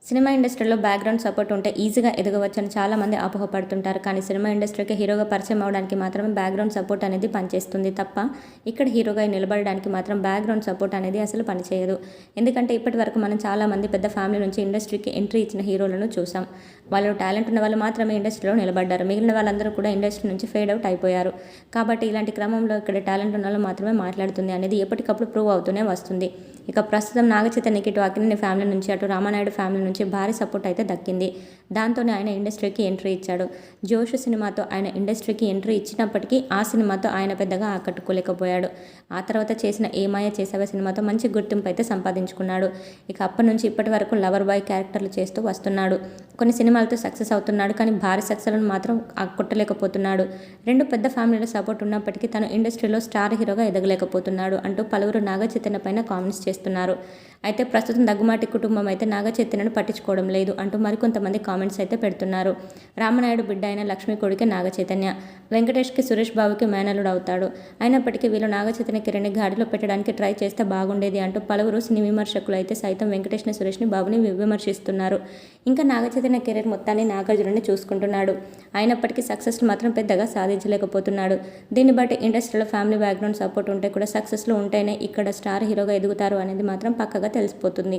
Cinema ఇండస్ట్రీలో background support ఉంటే ఈజీగా ఎదగవచ్చని చాలామంది అపోహపడుతుంటారు. కానీ సినిమా ఇండస్ట్రీకి హీరోగా పరిచయం అవ్వడానికి మాత్రమే బ్యాక్గ్రౌండ్ సపోర్ట్ అనేది పనిచేస్తుంది తప్ప ఇక్కడ హీరోగా నిలబడడానికి మాత్రం బ్యాక్గ్రౌండ్ సపోర్ట్ అనేది అసలు పనిచేయదు. ఎందుకంటే ఇప్పటి వరకు మనం చాలామంది పెద్ద ఫ్యామిలీ నుంచి ఇండస్ట్రీకి ఎంట్రీ ఇచ్చిన హీరోలను చూసాం. వాళ్ళు టాలెంట్ ఉన్న వాళ్ళు మాత్రమే ఇండస్ట్రీలో నిలబడ్డారు. మిగిలిన వాళ్ళందరూ కూడా ఇండస్ట్రీ నుంచి ఫేడ్ అవుట్ అయిపోయారు. కాబట్టి ఇలాంటి క్రమంలో ఇక్కడ టాలెంట్ ఉన్న వాళ్ళు మాత్రమే మాట్లాడుతుంది అనేది ఎప్పటికప్పుడు ప్రూవ్ అవుతూనే వస్తుంది. ఇక ప్రస్తుతం నాగచైతన్యకి ఇటు అక్కినేని ఫ్యామిలీ నుంచి అటు రామానాయుడు ఫ్యామిలీ నుంచి భారీ సపోర్ట్ అయితే దక్కింది. దాంతోనే ఆయన ఇండస్ట్రీకి ఎంట్రీ ఇచ్చాడు. జోష్ సినిమాతో ఆయన ఇండస్ట్రీకి ఎంట్రీ ఇచ్చినప్పటికీ ఆ సినిమాతో ఆయన పెద్దగా ఆకట్టుకోలేకపోయాడు. ఆ తర్వాత చేసిన ఏమాయ చేసావే సినిమాతో మంచి గుర్తింపు అయితే సంపాదించుకున్నాడు. ఇక అప్పటి నుంచి ఇప్పటి వరకు లవర్ బాయ్ క్యారెక్టర్లు చేస్తూ వస్తున్నాడు. కొన్ని సినిమాలతో సక్సెస్ అవుతున్నాడు. కానీ భారీ సక్సెస్లను మాత్రం కొట్టలేకపోతున్నాడు. రెండు పెద్ద ఫ్యామిలీల సపోర్ట్ ఉన్నప్పటికీ తను ఇండస్ట్రీలో స్టార్ హీరోగా ఎదగలేకపోతున్నాడు అంటూ పలువురు నాగచైతన్య పైన కామెంట్స్ చేస్తున్నారు. అయితే ప్రస్తుతం దగ్గుమాటి కుటుంబం అయితే నాగచైతన్యను పట్టించుకోవడం లేదు అంటూ మరికొంతమంది కామెంట్స్ అయితే పెడుతున్నారు. రామనాయుడు బిడ్డ అయిన లక్ష్మి కొడుకే నాగచైతన్య. వెంకటేష్కి సురేష్ బాబుకి మేనలుడు అవుతాడు. అయినప్పటికీ వీళ్ళు నాగచైతన్య కిరణ్ని గాడిలో పెట్టడానికి ట్రై చేస్తే బాగుండేది అంటూ పలువురు సినీ విమర్శకులు అయితే సైతం వెంకటేష్ని సురేష్ని బాబుని విమర్శిస్తున్నారు. ఇంకా నాగచైతన్య కెరీర్ మొత్తాన్ని నాగార్జునని చూసుకుంటున్నాడు. అయినప్పటికీ సక్సెస్ మాత్రం పెద్దగా సాధించలేకపోతున్నాడు. దీన్ని బట్టి ఇండస్ట్రీలో ఫ్యామిలీ బ్యాక్గ్రౌండ్ సపోర్ట్ ఉంటే కూడా సక్సెస్లో ఉంటేనే ఇక్కడ స్టార్ హీరోగా ఎదుగుతారు అనేది మాత్రం పక్కగా తెలిసిపోతుంది.